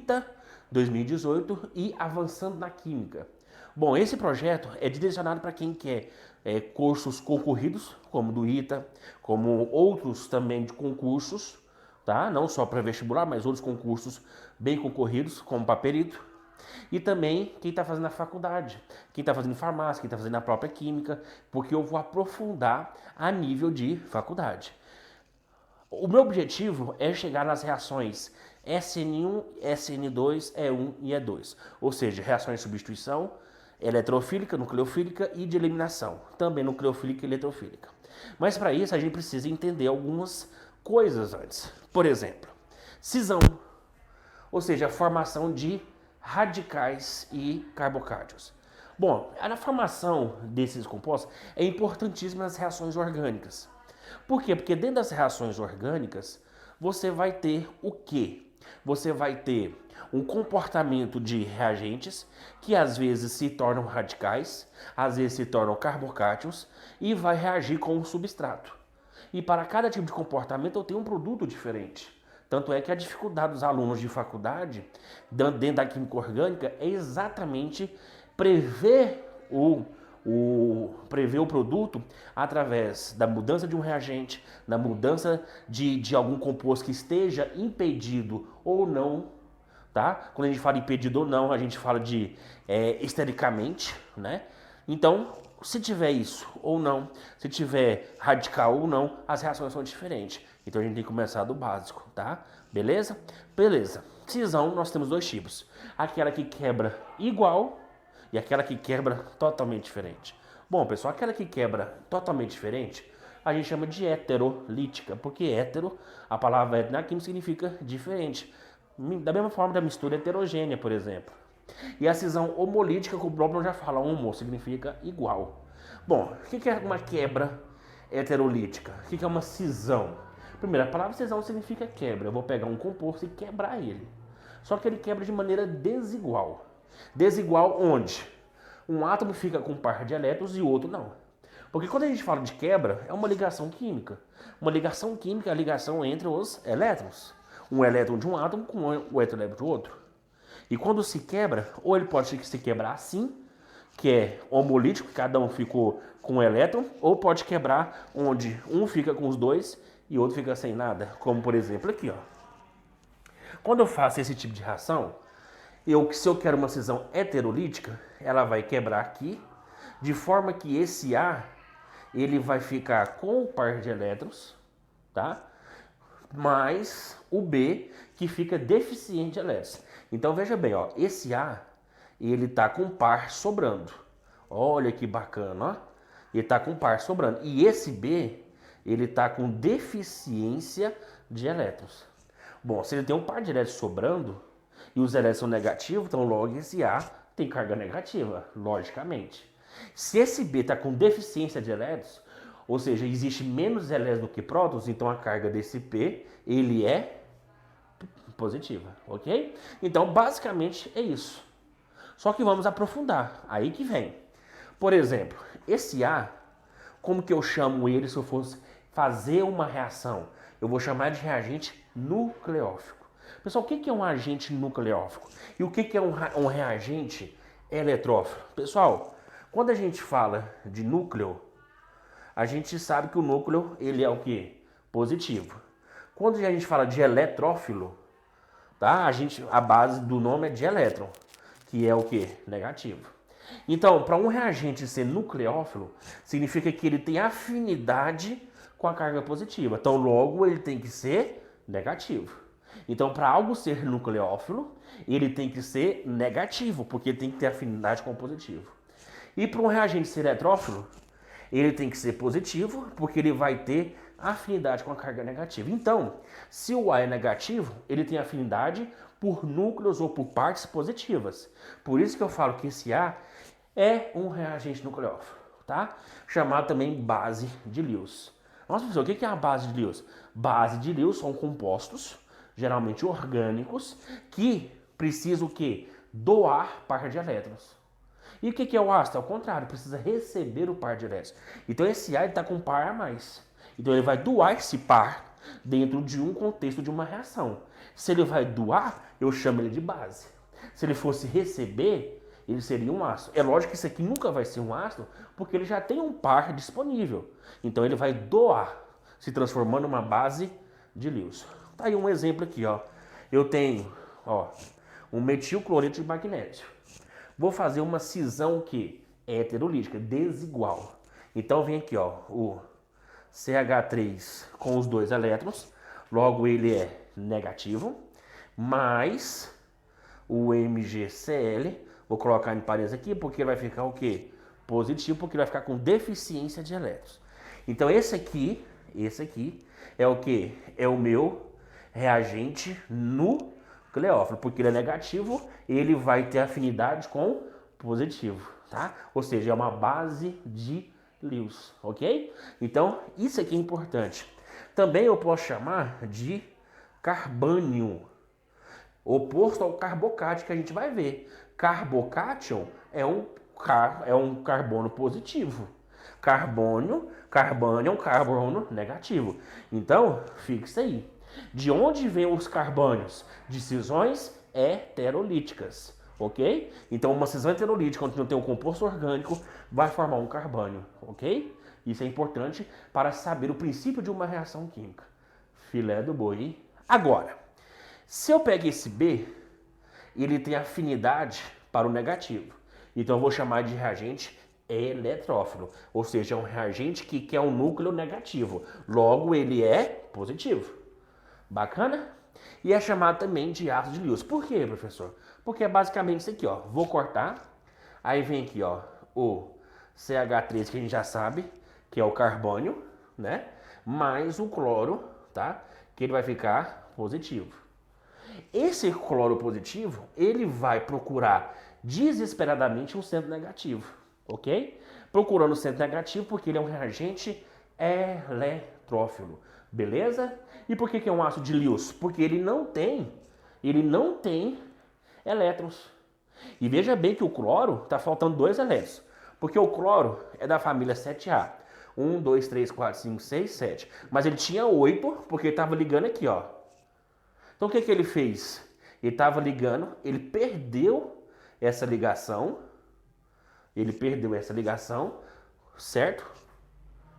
ITA 2018 e Avançando na Química. Bom, esse projeto é direcionado para quem quer cursos concorridos, como do ITA, como outros também de concursos, tá? Não só para vestibular, mas outros concursos bem concorridos, como para perito. E também quem está fazendo a faculdade, quem está fazendo farmácia, quem está fazendo a própria química, porque eu vou aprofundar a nível de faculdade. O meu objetivo é chegar nas reações SN1, SN2, E1 e E2, ou seja, reações de substituição, eletrofílica, nucleofílica e de eliminação, também nucleofílica e eletrofílica. Mas para isso a gente precisa entender algumas coisas antes. Por exemplo, cisão, ou seja, a formação de radicais e carbocátios. Bom, a formação desses compostos é importantíssima nas reações orgânicas. Por quê? Porque dentro das reações orgânicas você vai ter o quê? Você vai ter um comportamento de reagentes que às vezes se tornam radicais, às vezes se tornam carbocátios e vai reagir com o substrato. E para cada tipo de comportamento eu tenho um produto diferente. Tanto é que a dificuldade dos alunos de faculdade, dentro da química orgânica, é exatamente prever o produto através da mudança de um reagente, da mudança de algum composto que esteja impedido ou não, tá? Quando a gente fala impedido ou não, a gente fala de estericamente, né? Então, se tiver isso ou não, se tiver radical ou não, as reações são diferentes. Então a gente tem que começar do básico, tá? Beleza? Beleza. Cisão, nós temos dois tipos. Aquela que quebra igual e aquela que quebra totalmente diferente. Bom, pessoal, aquela que quebra totalmente diferente, a gente chama de heterolítica, porque hétero, a palavra hétero na química significa diferente. Da mesma forma da mistura heterogênea, por exemplo. E a cisão homolítica, que o próprio já fala, homo significa igual. Bom, o que é uma quebra heterolítica? O que é uma cisão? Primeiro, a palavra cisão significa quebra. Eu vou pegar um composto e quebrar ele. Só que ele quebra de maneira desigual. Desigual onde? Um átomo fica com um par de elétrons e o outro não. Porque quando a gente fala de quebra, é uma ligação química. Uma ligação química é a ligação entre os elétrons. Um elétron de um átomo com o outro elétron do outro. E quando se quebra, ou ele pode se quebrar assim, que é homolítico, cada um ficou com um elétron, ou pode quebrar onde um fica com os dois e outro fica sem nada, como por exemplo aqui, ó. Quando eu faço esse tipo de reação, se eu quero uma cisão heterolítica, ela vai quebrar aqui, de forma que esse A, ele vai ficar com o par de elétrons, tá? Mais o B, que fica deficiente de elétrons. Então veja bem, ó, esse A, ele tá com par sobrando. Olha que bacana, ó. Ele tá com par sobrando. E esse B, ele tá com deficiência de elétrons. Bom, se ele tem um par de elétrons sobrando e os elétrons são negativos, então logo esse A tem carga negativa, logicamente. Se esse B está com deficiência de elétrons, ou seja, existe menos elétrons do que prótons, então a carga desse P, ele é positiva, ok? Então, basicamente é isso. Só que vamos aprofundar, aí que vem. Por exemplo, esse A, como que eu chamo ele se eu fosse fazer uma reação? Eu vou chamar de reagente nucleófilo. Pessoal, o que é um agente nucleófilo? E o que é um reagente eletrófilo? Pessoal, quando a gente fala de núcleo, a gente sabe que o núcleo ele é o quê? Positivo. Quando a gente fala de eletrófilo, tá? A base do nome é de elétron, que é o quê? Negativo. Então, para um reagente ser nucleófilo, significa que ele tem afinidade com a carga positiva. Então, logo, ele tem que ser negativo. Então, para algo ser nucleófilo, ele tem que ser negativo, porque tem que ter afinidade com o positivo. E para um reagente ser eletrófilo, ele tem que ser positivo, porque ele vai ter afinidade com a carga negativa. Então, se o A é negativo, ele tem afinidade por núcleos ou por partes positivas. Por isso que eu falo que esse A é um reagente nucleófilo, tá? Chamado também base de Lewis. Nossa, professor, o que é a base de Lewis? Base de Lewis são compostos, geralmente orgânicos, que precisam o quê? Doar par de elétrons. E o que é o ácido? Ao contrário, precisa receber o par de elétrons. Então esse A está com par a mais. Então ele vai doar esse par dentro de um contexto de uma reação. Se ele vai doar, eu chamo ele de base. Se ele fosse receber, ele seria um ácido. É lógico que isso aqui nunca vai ser um ácido, porque ele já tem um par disponível. Então ele vai doar, se transformando numa base de Lewis. Tá aí um exemplo aqui, ó. Eu tenho, ó, um metilcloreto de magnésio. Vou fazer uma cisão que é heterolítica, desigual. Então vem aqui, ó, o CH3 com os 2 elétrons, logo ele é negativo, mais o MgCl, vou colocar em parênteses aqui, porque vai ficar o quê? Positivo, porque ele vai ficar com deficiência de elétrons. Então esse aqui é o que? É o meu reagente nucleófilo, porque ele é negativo, ele vai ter afinidade com positivo, tá? Ou seja, é uma base de Lewis, ok? Então, isso aqui é importante. Também eu posso chamar de carbânio, oposto ao carbocátion que a gente vai ver. Carbocátion é um carbono positivo. Carbônio é um carbono negativo. Então, fixa aí. De onde vêm os carbônios? De cisões heterolíticas, ok? Então, uma cisão heterolítica, onde não tem um composto orgânico, vai formar um carbônio, ok? Isso é importante para saber o princípio de uma reação química. Filé do boi. Agora, se eu pego esse B, ele tem afinidade para o negativo. Então, eu vou chamar de reagente eletrófilo, ou seja, é um reagente que quer um núcleo negativo. Logo, ele é positivo. Bacana? E é chamado também de ácido de Lewis. Por quê, professor? Porque é basicamente isso aqui, ó. Vou cortar. Aí vem aqui, ó, o CH3, que a gente já sabe, que é o carbônio, né? Mais o cloro, tá? Que ele vai ficar positivo. Esse cloro positivo, ele vai procurar desesperadamente um centro negativo, ok? Procurando o centro negativo porque ele é um reagente eletrófilo. Beleza? E por que é um ácido de Lewis? Porque ele não tem elétrons. E veja bem que o cloro está faltando 2 elétrons. Porque o cloro é da família 7A. 1, 2, 3, 4, 5, 6, 7. Mas ele tinha 8 porque ele estava ligando aqui, ó. Então o que ele fez? Ele estava ligando, ele perdeu essa ligação. Certo?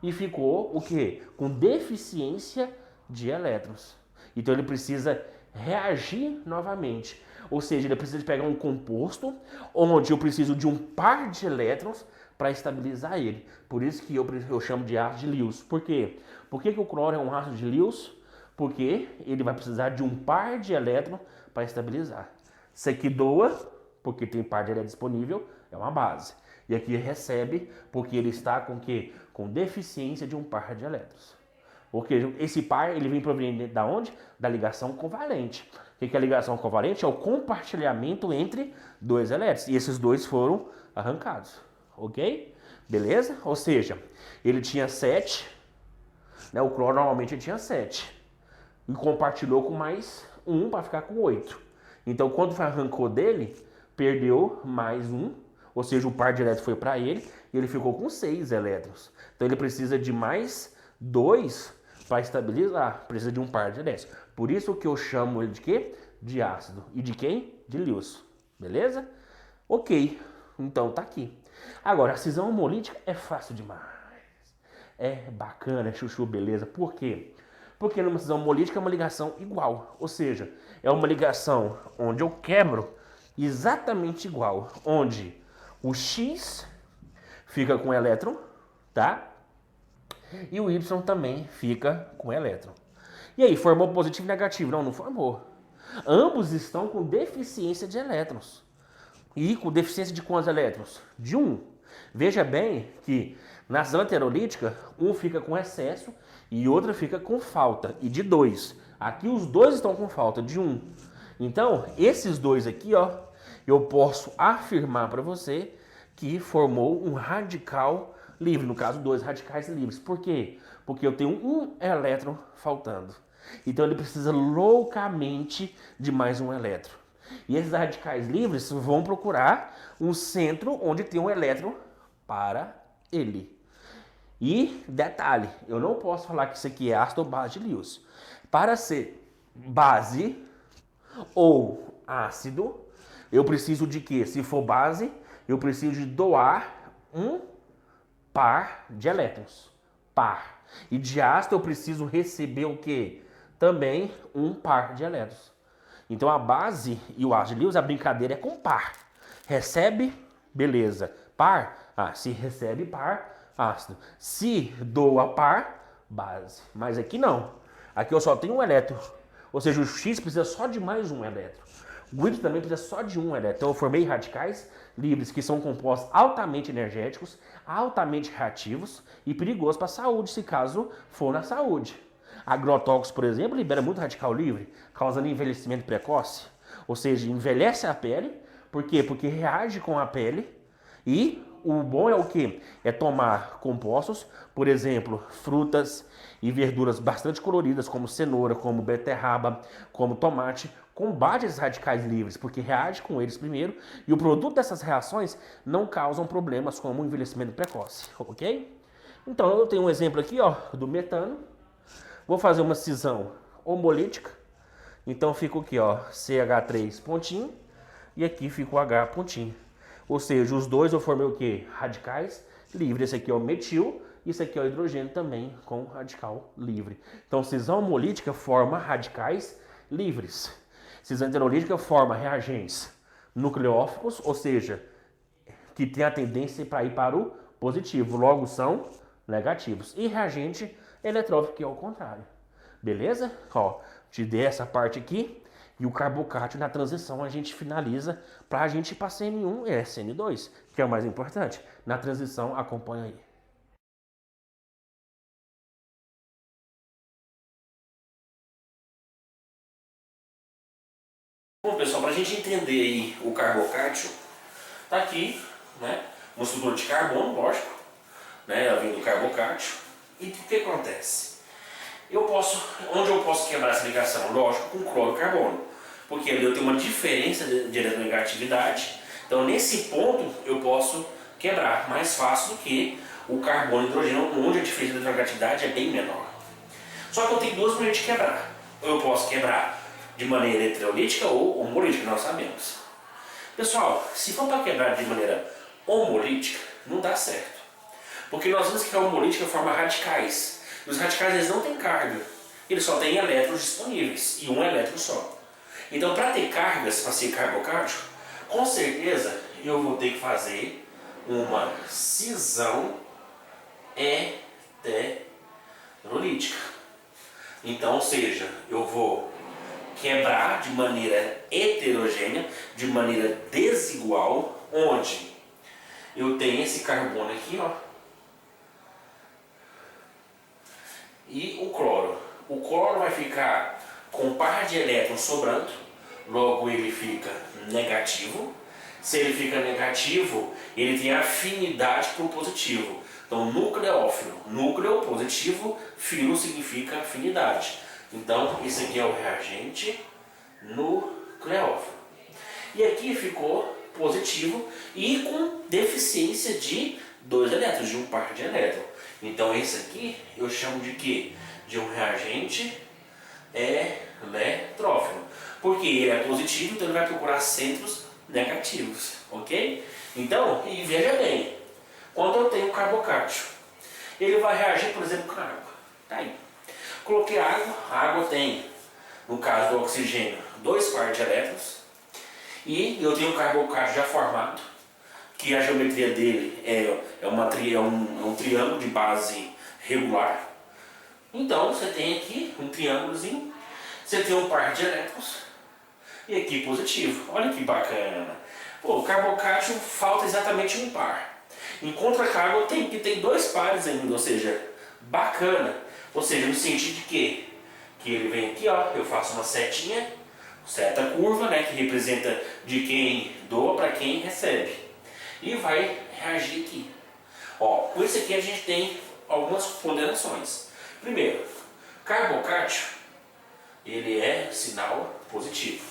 E ficou o quê? Com deficiência de elétrons. Então ele precisa reagir novamente. Ou seja, ele precisa pegar um composto onde eu preciso de um par de elétrons para estabilizar ele. Por isso que eu chamo de ácido de Lewis. Por quê? Por que o cloro é um ácido de Lewis? Porque ele vai precisar de um par de elétrons para estabilizar. Isso aqui doa, porque tem par de elétrons disponível, é uma base. E aqui recebe, porque ele está com quê? Com deficiência de um par de elétrons. Porque esse par, ele vem proveniente da onde? Da ligação covalente. O que é a ligação covalente? É o compartilhamento entre 2 elétrons. E esses 2 foram arrancados. Ok? Beleza? Ou seja, ele tinha 7, né? O cloro normalmente tinha 7. E compartilhou com mais 1 para ficar com 8. Então, quando arrancou dele, perdeu mais 1. Ou seja, o par de elétrons foi para ele e ele ficou com 6 elétrons. Então ele precisa de mais 2 para estabilizar. Precisa de um par de elétrons. Por isso que eu chamo ele de quê? De ácido. E de quem? De Lewis. Beleza? Ok. Então tá aqui. Agora, a cisão homolítica é fácil demais. É bacana, é chuchu, beleza. Por quê? Porque numa cisão homolítica é uma ligação igual. Ou seja, é uma ligação onde eu quebro exatamente igual. Onde o X fica com elétron, tá? E o Y também fica com elétron. E aí, formou positivo e negativo? Não, não formou. Ambos estão com deficiência de elétrons. E com deficiência de quantos elétrons? De 1. Veja bem que na cisão heterolítica, um fica com excesso e outro fica com falta. E de 2. Aqui os dois estão com falta de 1. Então, esses dois aqui, ó, eu posso afirmar para você que formou um radical livre. No caso, 2 radicais livres. Por quê? Porque eu tenho um elétron faltando. Então, ele precisa loucamente de mais um elétron. E esses radicais livres vão procurar um centro onde tem um elétron para ele. E, detalhe, eu não posso falar que isso aqui é ácido ou base de Lewis. Para ser base, ou ácido, eu preciso de quê? Se for base, eu preciso de doar um par de elétrons. Par. E de ácido eu preciso receber o quê? Também um par de elétrons. Então a base e o ácido de Lewis, a brincadeira é com par. Recebe, beleza. Par, se recebe par, ácido. Se doa par, base. Mas aqui não. Aqui eu só tenho um elétron. Ou seja, o X precisa só de mais um elétron. O Y também precisa só de um elétron. Então eu formei radicais livres que são compostos altamente energéticos, altamente reativos e perigosos para a saúde, se caso for na saúde. Agrotóxicos, por exemplo, libera muito radical livre, causando envelhecimento precoce. Ou seja, envelhece a pele. Por quê? Porque reage com a pele. E o bom é o quê? É tomar compostos, por exemplo, frutas e verduras bastante coloridas, como cenoura, como beterraba, como tomate, combate esses radicais livres, porque reage com eles primeiro, e o produto dessas reações não causam problemas como o envelhecimento precoce, ok? Então eu tenho um exemplo aqui, ó, do metano. Vou fazer uma cisão homolítica. Então fica aqui, ó, CH3 pontinho e aqui fica o H pontinho. Ou seja, os dois eu formei o quê? Radicais livres. Esse aqui é o metil e esse aqui é o hidrogênio também com radical livre. Então cisão homolítica forma radicais livres. Cisão heterolítica forma reagentes nucleófilos, ou seja, que tem a tendência para ir para o positivo, logo são negativos. E reagente eletrófico, que é o contrário. Beleza? Ó, te dei essa parte aqui. E o carbocátio na transição a gente finaliza para a gente ir para CN1 e SN2, que é o mais importante. Na transição, acompanha aí. Bom, pessoal, para a gente entender aí o carbocátio, tá aqui, né? Uma estrutura de carbono, lógico, né? Ela vem do carbocátio. E o que acontece? Onde eu posso quebrar essa ligação? Lógico, com cloro e carbono. Porque ali eu tenho uma diferença de eletronegatividade. Então nesse ponto eu posso quebrar mais fácil do que o carbono e o hidrogênio, onde a diferença de eletronegatividade é bem menor. Só que eu tenho duas maneiras de quebrar. Ou eu posso quebrar de maneira eletrolítica ou homolítica, nós sabemos. Pessoal, se for para quebrar de maneira homolítica, não dá certo. Porque nós vimos que a homolítica forma radicais. E os radicais eles não têm carga. Eles só têm elétrons disponíveis. E um elétron só. Então, para ter cargas, para ser carbocátio, com certeza eu vou ter que fazer uma cisão heterolítica. Então, ou seja, eu vou quebrar de maneira heterogênea, de maneira desigual, onde eu tenho esse carbono aqui, ó, e o cloro. O cloro vai ficar com um par de elétrons sobrando, logo ele fica negativo. Se ele fica negativo, ele tem afinidade para o positivo. Então, nucleófilo, núcleo positivo, filo significa afinidade. Então, esse aqui é o reagente nucleófilo. E aqui ficou positivo e com deficiência de 2 elétrons, de um par de elétrons. Então, esse aqui eu chamo de quê? De um reagente eletrófilo. Porque ele é positivo, então ele vai procurar centros negativos, ok? Então, e veja bem, quando eu tenho carbocátio, ele vai reagir, por exemplo, com água. Tá aí. Coloquei água, a água tem, no caso do oxigênio, 2 pares de elétrons, e eu tenho um carbocátio já formado, que a geometria dele é um triângulo de base regular. Então, você tem aqui um triângulozinho, você tem um par de elétrons, e aqui positivo. Olha que bacana. Pô, o carbocátio falta exatamente um par. Enquanto a água tem 2 pares ainda, ou seja, bacana. Ou seja, no sentido de quê? Que ele vem aqui, ó, eu faço uma setinha, seta curva, né, que representa de quem doa para quem recebe. E vai reagir aqui. Ó, com isso aqui a gente tem algumas ponderações. Primeiro, carbocátio, ele é sinal positivo.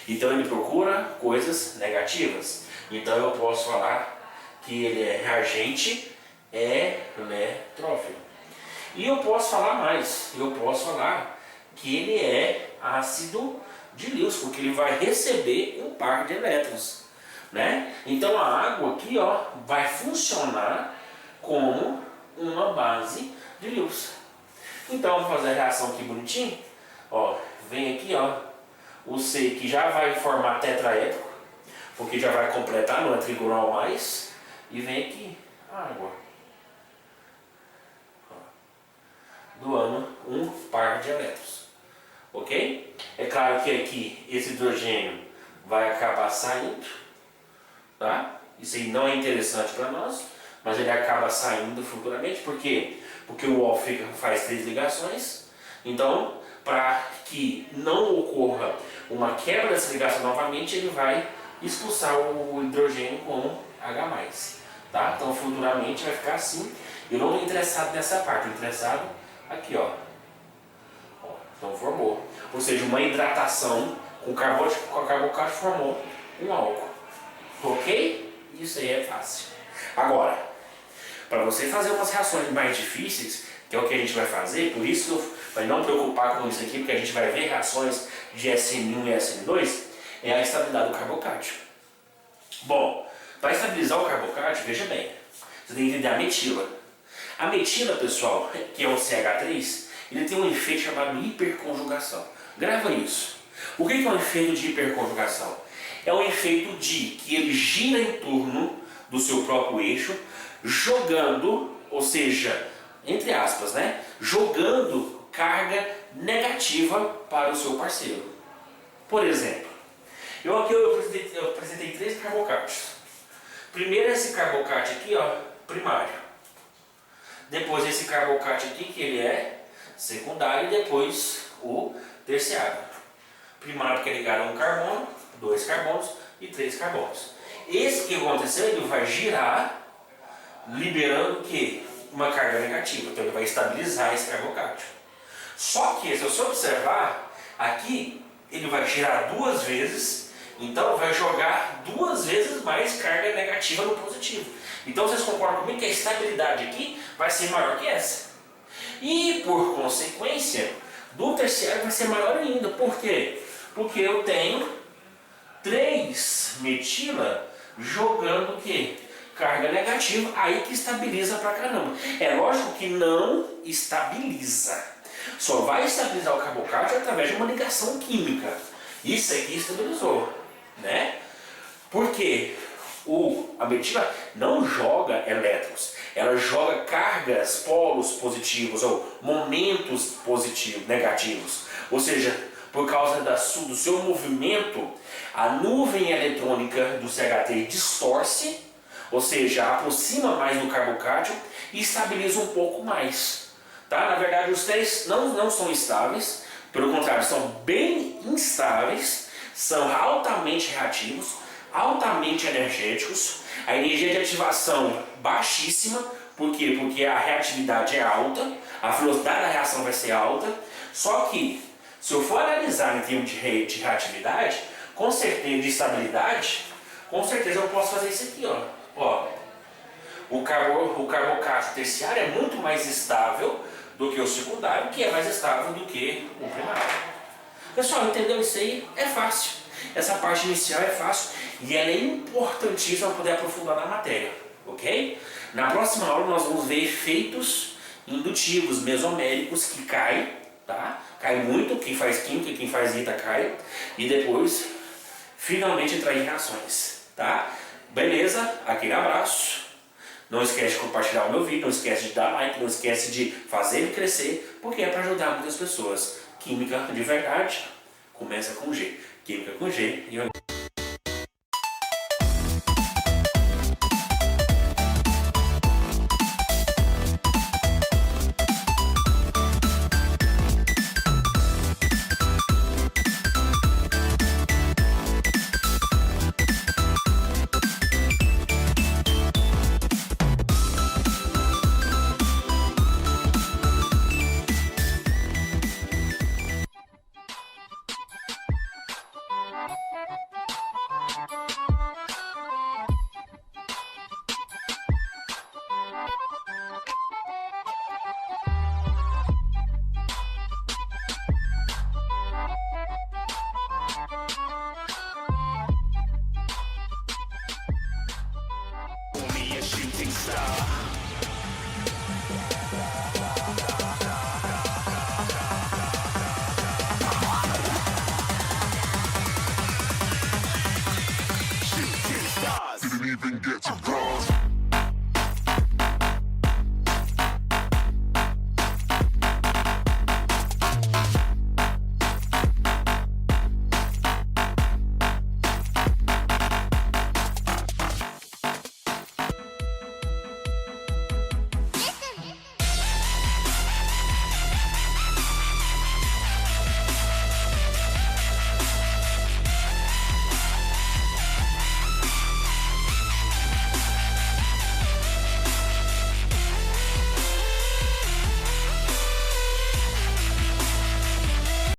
Então ele procura coisas negativas. Então eu posso falar que ele é reagente eletrófilo. E eu posso falar mais. Eu posso falar que ele é ácido de Lewis, porque ele vai receber um par de elétrons, né? Então a água aqui, ó, vai funcionar como uma base de Lewis. Então vamos fazer a reação aqui bonitinho. Ó, vem aqui, ó, o C que já vai formar tetraédrico, porque já vai completar, não é trigonal mais. E vem aqui a água, ó, doando um par de elétrons. Ok? É claro que aqui esse hidrogênio vai acabar saindo, tá? Isso aí não é interessante para nós, mas ele acaba saindo futuramente. Por quê? Porque o O faz 3 ligações. Então, para que não ocorra uma quebra dessa ligação novamente, ele vai expulsar o hidrogênio com H+. Tá? Então, futuramente vai ficar assim. Eu não estou interessado nessa parte, estou interessado aqui, ó. Então formou. Ou seja, uma hidratação com carbocato formou um álcool. Ok? Isso aí é fácil. Agora, para você fazer umas reações mais difíceis, que é o que a gente vai fazer, por isso vai não preocupar com isso aqui, porque a gente vai ver reações de SN1 e SN2, é a estabilidade do carbocátion. Bom, para estabilizar o carbocátion, veja bem, você tem que entender a metila. A metila, pessoal, que é o CH3, ele tem um efeito chamado hiperconjugação. Grava isso. O que é um efeito de hiperconjugação? É um efeito de que ele gira em torno do seu próprio eixo, jogando, ou seja, entre aspas, né? Jogando carga negativa para o seu parceiro. Por exemplo, eu apresentei 3 carbocátions. Primeiro esse carbocátio aqui, ó, primário. Depois esse carbocátio aqui, que ele é secundário, e depois o terciário. Primário que é ligado a um carbono, 2 carbonos e 3 carbonos. Esse que aconteceu, ele vai girar, liberando o quê? Uma carga negativa. Então ele vai estabilizar esse carbocátio. Só que, se você observar, aqui ele vai girar 2 vezes, então vai jogar 2 vezes mais carga negativa no positivo. Então vocês concordam comigo que a estabilidade aqui vai ser maior que essa. E por consequência, do terciário vai ser maior ainda. Por quê? Porque eu tenho 3 metila jogando o quê? Carga negativa, aí que estabiliza pra caramba. É lógico que não estabiliza. Só vai estabilizar o carbocátion através de uma ligação química. Isso aqui estabilizou, né? Porque a metila não joga elétrons, ela joga cargas, polos positivos ou momentos positivos, negativos. Ou seja, por causa do seu movimento, a nuvem eletrônica do CH3 distorce, ou seja, aproxima mais do carbocátion e estabiliza um pouco mais. Tá? Na verdade, os 3 não são estáveis, pelo contrário, são bem instáveis, são altamente reativos, altamente energéticos, a energia de ativação baixíssima. Por quê? Porque a reatividade é alta, a velocidade da reação vai ser alta, só que, se eu for analisar em termos de reatividade, com certeza, de estabilidade, com certeza eu posso fazer isso aqui, ó. O carbocátion terciário é muito mais estável do que o secundário, que é mais estável do que o primário. Pessoal, entendeu isso aí? É fácil. Essa parte inicial é fácil e ela é importantíssima para poder aprofundar na matéria, ok? Na próxima aula nós vamos ver efeitos indutivos mesoméricos que caem, tá? Cai muito, quem faz química, quem faz ITA cai, e depois finalmente entrar em reações, tá? Beleza? Aquele abraço. Não esquece de compartilhar o meu vídeo, não esquece de dar like, não esquece de fazer ele crescer, porque é para ajudar muitas pessoas. Química de verdade começa com G. Química com G e even get to cross.